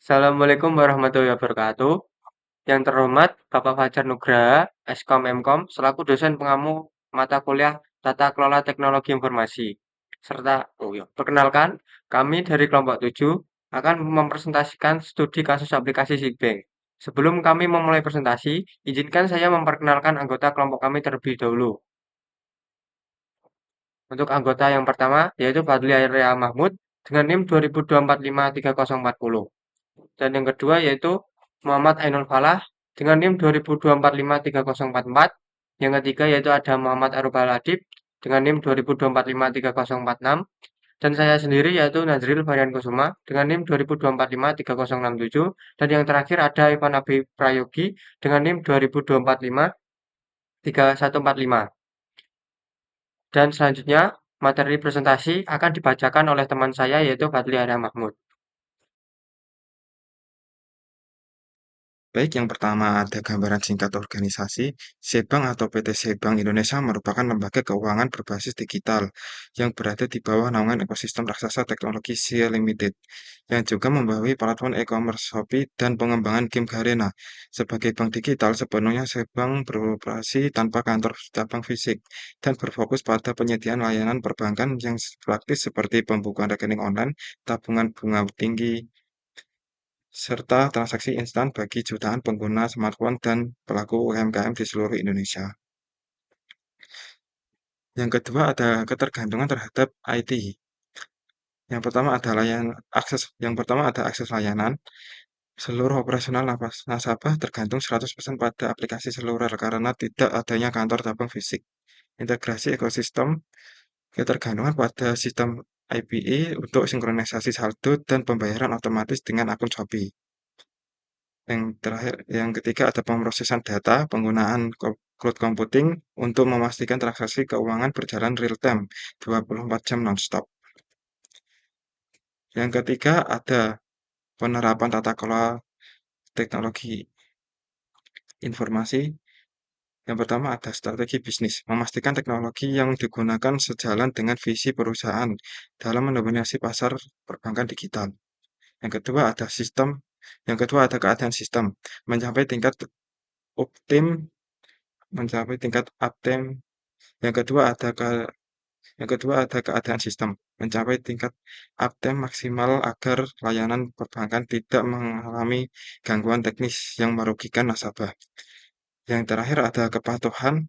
Assalamualaikum warahmatullahi wabarakatuh. Yang terhormat Bapak Fajar Nugraha, Eskom Mkom, selaku dosen pengamu mata kuliah Tata Kelola Teknologi Informasi. Perkenalkan, kami dari kelompok 7 akan mempresentasikan studi kasus aplikasi Sigbank. Sebelum kami memulai presentasi, izinkan saya memperkenalkan anggota kelompok kami terlebih dahulu. Untuk anggota yang pertama, yaitu Fadli Arya Mahmud dengan NIM 20245340. Dan yang kedua yaitu Muhammad Ainul Falah dengan NIM 2024534044. Yang ketiga yaitu ada Muhammad Arubal Adib dengan NIM 2024534046. Dan saya sendiri yaitu Nazril Varian Kusuma dengan NIM 2024536067. Dan yang terakhir ada Ivan Abi Prayogi dengan NIM 2024531145. Dan selanjutnya materi presentasi akan dibacakan oleh teman saya yaitu Fadli Arya Mahmud. Baik, yang pertama ada gambaran singkat organisasi. Sebank atau PT Sebank Indonesia merupakan lembaga keuangan berbasis digital yang berada di bawah naungan ekosistem raksasa teknologi Sia Limited, yang juga membawahi platform e-commerce Shopee dan pengembangan game Garena. Sebagai bank digital, sepenuhnya Sebank beroperasi tanpa kantor cabang fisik dan berfokus pada penyediaan layanan perbankan yang praktis seperti pembukaan rekening online, tabungan bunga tinggi, serta transaksi instan bagi jutaan pengguna smartphone dan pelaku UMKM di seluruh Indonesia. Yang kedua ada ketergantungan terhadap IT. Yang pertama ada akses layanan. Seluruh operasional nasabah tergantung 100% pada aplikasi seluler karena tidak adanya kantor cabang fisik. Integrasi ekosistem ketergantungan pada sistem IPE untuk sinkronisasi saldo dan pembayaran otomatis dengan akun Shopee. Yang ketiga ada pemrosesan data, penggunaan cloud computing untuk memastikan transaksi keuangan berjalan real time 24 jam nonstop. Yang ketiga ada penerapan tata kelola teknologi informasi. Yang pertama ada strategi bisnis, memastikan teknologi yang digunakan sejalan dengan visi perusahaan dalam mendominasi pasar perbankan digital. Yang kedua ada sistem, yang kedua ada keadaan sistem, mencapai tingkat optim mencapai tingkat uptime. Yang kedua ada ke yang kedua ada keadaan sistem, mencapai tingkat uptime maksimal agar layanan perbankan tidak mengalami gangguan teknis yang merugikan nasabah. Yang terakhir ada kepatuhan,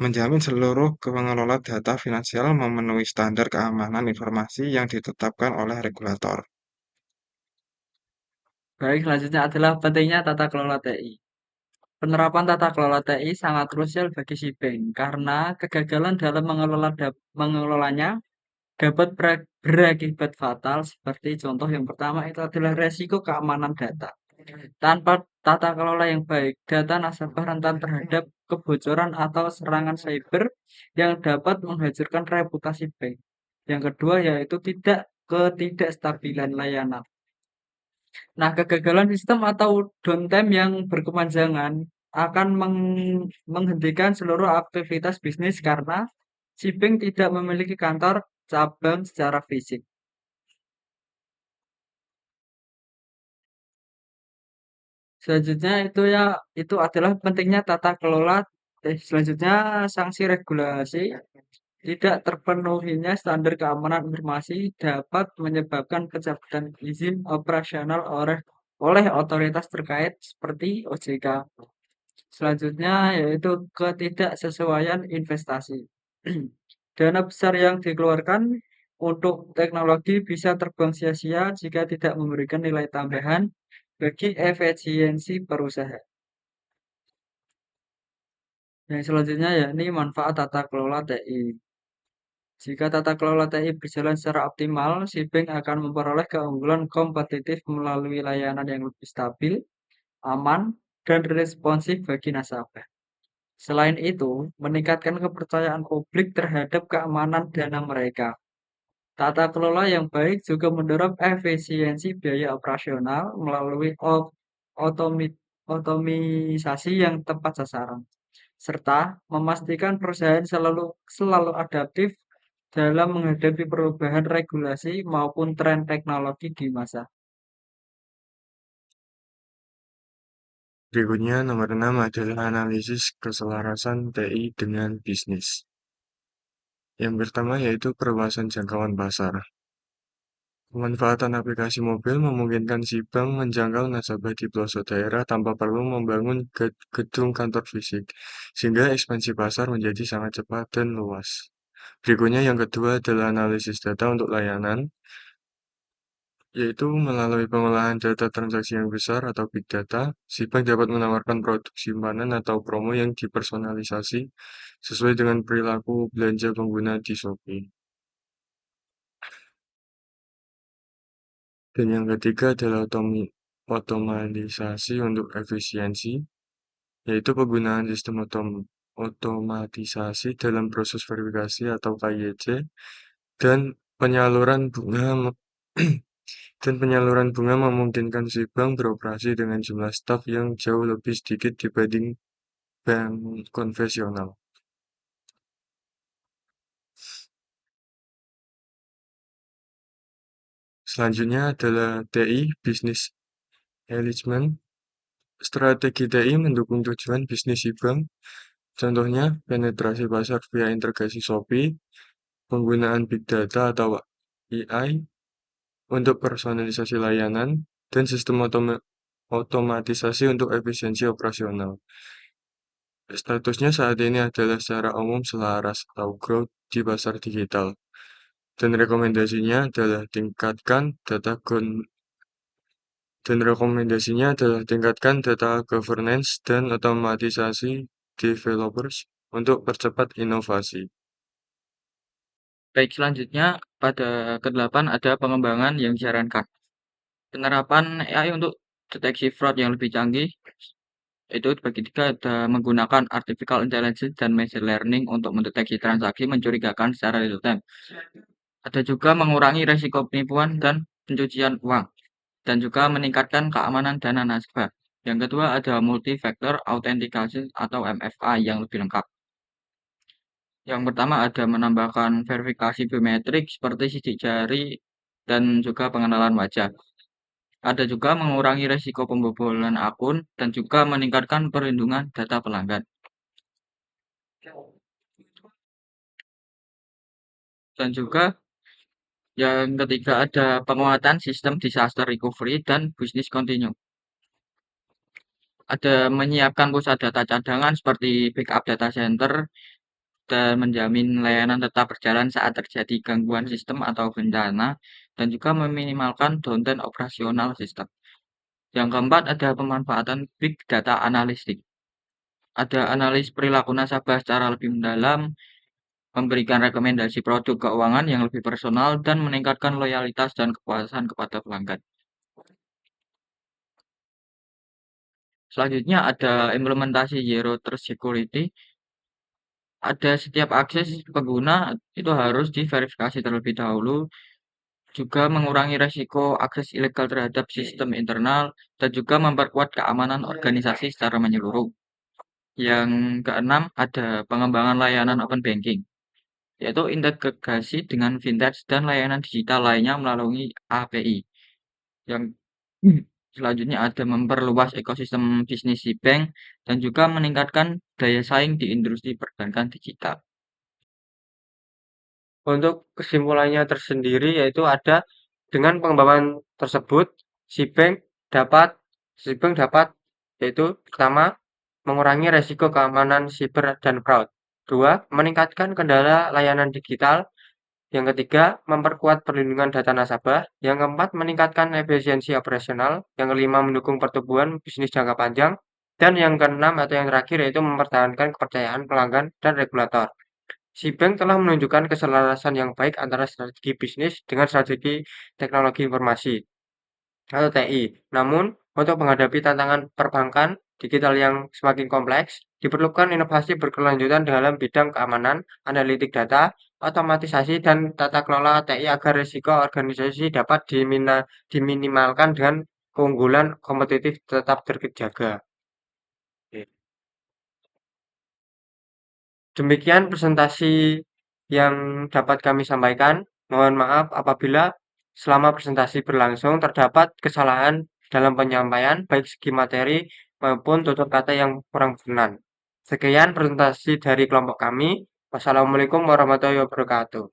menjamin seluruh pengelola data finansial memenuhi standar keamanan informasi yang ditetapkan oleh regulator. Baik, selanjutnya adalah pentingnya tata kelola TI. Penerapan tata kelola TI sangat krusial bagi si bank karena kegagalan dalam mengelolanya dapat berakibat fatal seperti contoh yang pertama itu adalah resiko keamanan data. Tanpa tata kelola yang baik, data nasabah rentan terhadap kebocoran atau serangan cyber yang dapat menghancurkan reputasi bank. Yang kedua yaitu ketidakstabilan layanan. Nah, kegagalan sistem atau downtime yang berkepanjangan akan menghentikan seluruh aktivitas bisnis karena si bank tidak memiliki kantor cabang secara fisik. Selanjutnya itu adalah pentingnya tata kelola. Selanjutnya sanksi regulasi. Tidak terpenuhinya standar keamanan informasi dapat menyebabkan pencabutan izin operasional oleh otoritas terkait seperti OJK. Selanjutnya yaitu ketidaksesuaian investasi. Dana besar yang dikeluarkan untuk teknologi bisa terbuang sia-sia jika tidak memberikan nilai tambahan bagi efisiensi perusahaan. Yang selanjutnya yakni manfaat tata kelola TI. Jika tata kelola TI berjalan secara optimal, si bank akan memperoleh keunggulan kompetitif melalui layanan yang lebih stabil, aman, dan responsif bagi nasabah. Selain itu, meningkatkan kepercayaan publik terhadap keamanan dana mereka. Tata kelola yang baik juga mendorong efisiensi biaya operasional melalui otomisasi yang tepat sasaran, serta memastikan perusahaan selalu adaptif dalam menghadapi perubahan regulasi maupun tren teknologi di masa Berikutnya nomor 6 adalah analisis keselarasan TI dengan bisnis. Yang pertama yaitu perluasan jangkauan pasar. Pemanfaatan aplikasi mobil memungkinkan si bank menjangkau nasabah di pelosok daerah tanpa perlu membangun gedung kantor fisik, sehingga ekspansi pasar menjadi sangat cepat dan luas. Berikutnya yang kedua adalah analisis data untuk layanan, yaitu melalui pengolahan data transaksi yang besar atau big data, si bank dapat menawarkan produk simpanan atau promo yang dipersonalisasi sesuai dengan perilaku belanja pengguna di Shopee. Dan yang ketiga adalah otomatisasi untuk efisiensi, yaitu penggunaan sistem otomatisasi dalam proses verifikasi atau KYC dan penyaluran bunga dan penyaluran bunga memungkinkan si bank beroperasi dengan jumlah staf yang jauh lebih sedikit dibanding bank konvensional. Selanjutnya adalah TI, Business Engagement. Strategi TI mendukung tujuan bisnis si bank. Contohnya, penetrasi pasar via integrasi Shopee, penggunaan big data atau AI untuk personalisasi layanan, dan sistem otomatisasi untuk efisiensi operasional. Statusnya saat ini adalah secara umum selaras atau growth di pasar digital. Dan rekomendasinya adalah tingkatkan data governance dan otomatisasi developers untuk percepat inovasi. Baik, selanjutnya pada ke-8 ada pengembangan yang disarankan. Penerapan AI untuk deteksi fraud yang lebih canggih, itu bagi tiga ada menggunakan artificial intelligence dan machine learning untuk mendeteksi transaksi mencurigakan secara real time. Ada juga mengurangi risiko penipuan dan pencucian uang, dan juga meningkatkan keamanan dana nasabah. Yang kedua ada multi-factor authentication atau MFA yang lebih lengkap. Yang pertama ada menambahkan verifikasi biometrik seperti sidik jari dan juga pengenalan wajah. Ada juga mengurangi risiko pembobolan akun dan juga meningkatkan perlindungan data pelanggan. Dan juga yang ketiga ada penguatan sistem disaster recovery dan business continue. Ada menyiapkan pusat data cadangan seperti backup data center dan menjamin layanan tetap berjalan saat terjadi gangguan sistem atau bencana dan juga meminimalkan downtime operasional sistem. Yang keempat ada pemanfaatan big data analitik. Ada analis perilaku nasabah secara lebih mendalam, memberikan rekomendasi produk keuangan yang lebih personal dan meningkatkan loyalitas dan kepuasan kepada pelanggan. Selanjutnya ada implementasi Zero Trust Security. Ada setiap akses pengguna itu harus diverifikasi terlebih dahulu, juga mengurangi resiko akses ilegal terhadap sistem internal, dan juga memperkuat keamanan organisasi secara menyeluruh. Yang keenam ada pengembangan layanan open banking, yaitu integrasi dengan fintech dan layanan digital lainnya melalui API. Yang selanjutnya ada memperluas ekosistem bisnis si bank dan juga meningkatkan daya saing di industri perbankan digital. Untuk kesimpulannya tersendiri yaitu ada dengan pengembangan tersebut si bank dapat yaitu pertama mengurangi resiko keamanan siber dan fraud. Dua, meningkatkan kendala layanan digital. Yang ketiga, memperkuat perlindungan data nasabah. Yang keempat, meningkatkan efisiensi operasional. Yang kelima, mendukung pertumbuhan bisnis jangka panjang. Dan yang keenam atau yang terakhir yaitu mempertahankan kepercayaan pelanggan dan regulator. Si bank telah menunjukkan keselarasan yang baik antara strategi bisnis dengan strategi teknologi informasi atau TI. Namun, untuk menghadapi tantangan perbankan digital yang semakin kompleks, diperlukan inovasi berkelanjutan dalam bidang keamanan, analitik data, otomatisasi, dan tata kelola TI agar risiko organisasi dapat diminimalkan dan keunggulan kompetitif tetap terjaga. Demikian presentasi yang dapat kami sampaikan. Mohon maaf apabila selama presentasi berlangsung terdapat kesalahan dalam penyampaian baik segi materi maupun tutur kata yang kurang berkenan. Sekian presentasi dari kelompok kami. Wassalamualaikum warahmatullahi wabarakatuh.